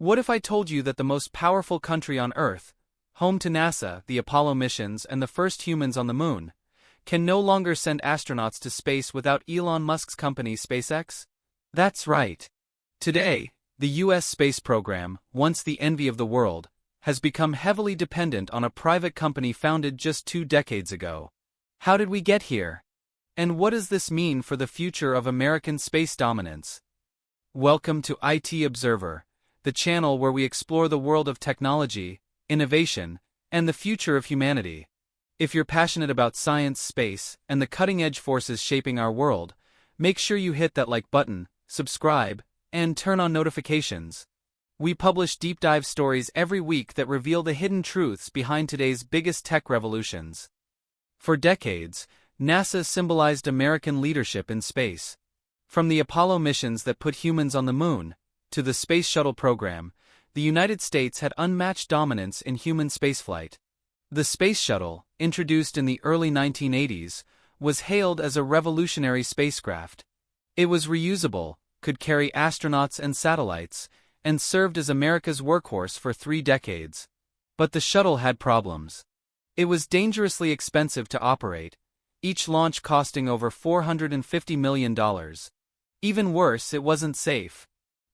What if I told you that the most powerful country on Earth, home to NASA, the Apollo missions, and the first humans on the Moon, can no longer send astronauts to space without Elon Musk's company SpaceX? That's right. Today, the U.S. space program, once the envy of the world, has become heavily dependent on a private company founded just 2 decades ago. How did we get here? And what does this mean for the future of American space dominance? Welcome to IT Observer, the channel where we explore the world of technology, innovation, and the future of humanity. If you're passionate about science, space, and the cutting-edge forces shaping our world, make sure you hit that like button, subscribe, and turn on notifications. We publish deep dive stories every week that reveal the hidden truths behind today's biggest tech revolutions. For decades, NASA symbolized American leadership in space. From the Apollo missions that put humans on the Moon, to the Space Shuttle program, the United States had unmatched dominance in human spaceflight. The Space Shuttle, introduced in the early 1980s, was hailed as a revolutionary spacecraft. It was reusable, could carry astronauts and satellites, and served as America's workhorse for 3 decades. But the shuttle had problems. It was dangerously expensive to operate, each launch costing over $450 million. Even worse, it wasn't safe.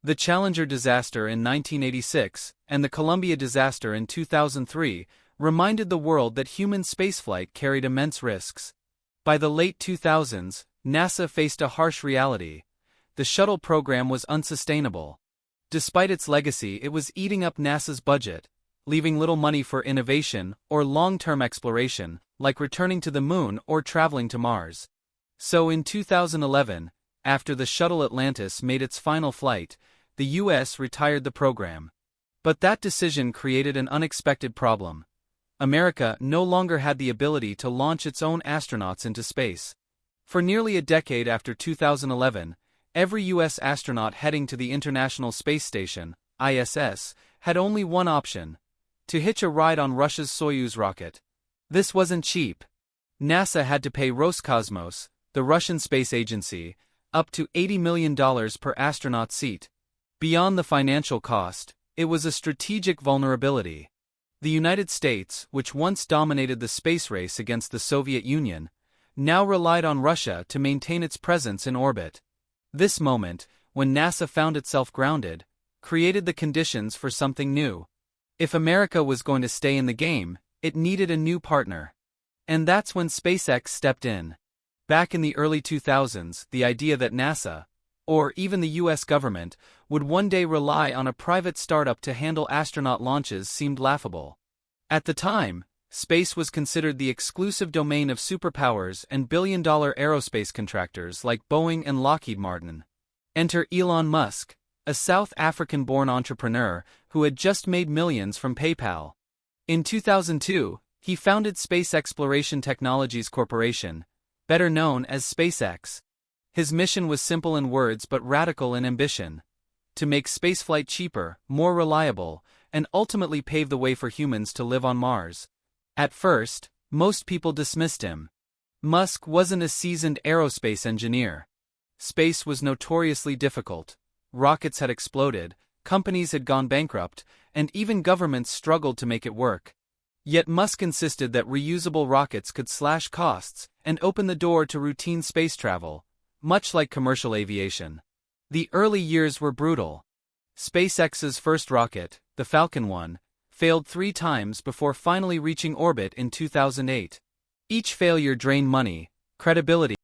The Challenger disaster in 1986 and the Columbia disaster in 2003 reminded the world that human spaceflight carried immense risks. By the late 2000s, NASA faced a harsh reality. The shuttle program was unsustainable. Despite its legacy, it was eating up NASA's budget, leaving little money for innovation or long-term exploration, like returning to the Moon or traveling to Mars. So in 2011, after the shuttle Atlantis made its final flight, the U.S. retired the program. But that decision created an unexpected problem. America no longer had the ability to launch its own astronauts into space. For nearly a decade after 2011, every U.S. astronaut heading to the International Space Station, ISS, had only one option: to hitch a ride on Russia's Soyuz rocket. This wasn't cheap. NASA had to pay Roscosmos, the Russian space agency, up to $80 million per astronaut seat. Beyond the financial cost, it was a strategic vulnerability. The United States, which once dominated the space race against the Soviet Union, now relied on Russia to maintain its presence in orbit. This moment, when NASA found itself grounded, created the conditions for something new. If America was going to stay in the game, it needed a new partner. And that's when SpaceX stepped in. Back in the early 2000s, the idea that NASA, or even the U.S. government, would one day rely on a private startup to handle astronaut launches seemed laughable. At the time, space was considered the exclusive domain of superpowers and billion-dollar aerospace contractors like Boeing and Lockheed Martin. Enter Elon Musk, a South African-born entrepreneur who had just made millions from PayPal. In 2002, he founded Space Exploration Technologies Corporation, better known as SpaceX. His mission was simple in words but radical in ambition: to make spaceflight cheaper, more reliable, and ultimately pave the way for humans to live on Mars. At first, most people dismissed him. Musk wasn't a seasoned aerospace engineer. Space was notoriously difficult. Rockets had exploded, companies had gone bankrupt, and even governments struggled to make it work. Yet Musk insisted that reusable rockets could slash costs and open the door to routine space travel, much like commercial aviation. The early years were brutal. SpaceX's first rocket, the Falcon 1, failed 3 times before finally reaching orbit in 2008. Each failure drained money, credibility,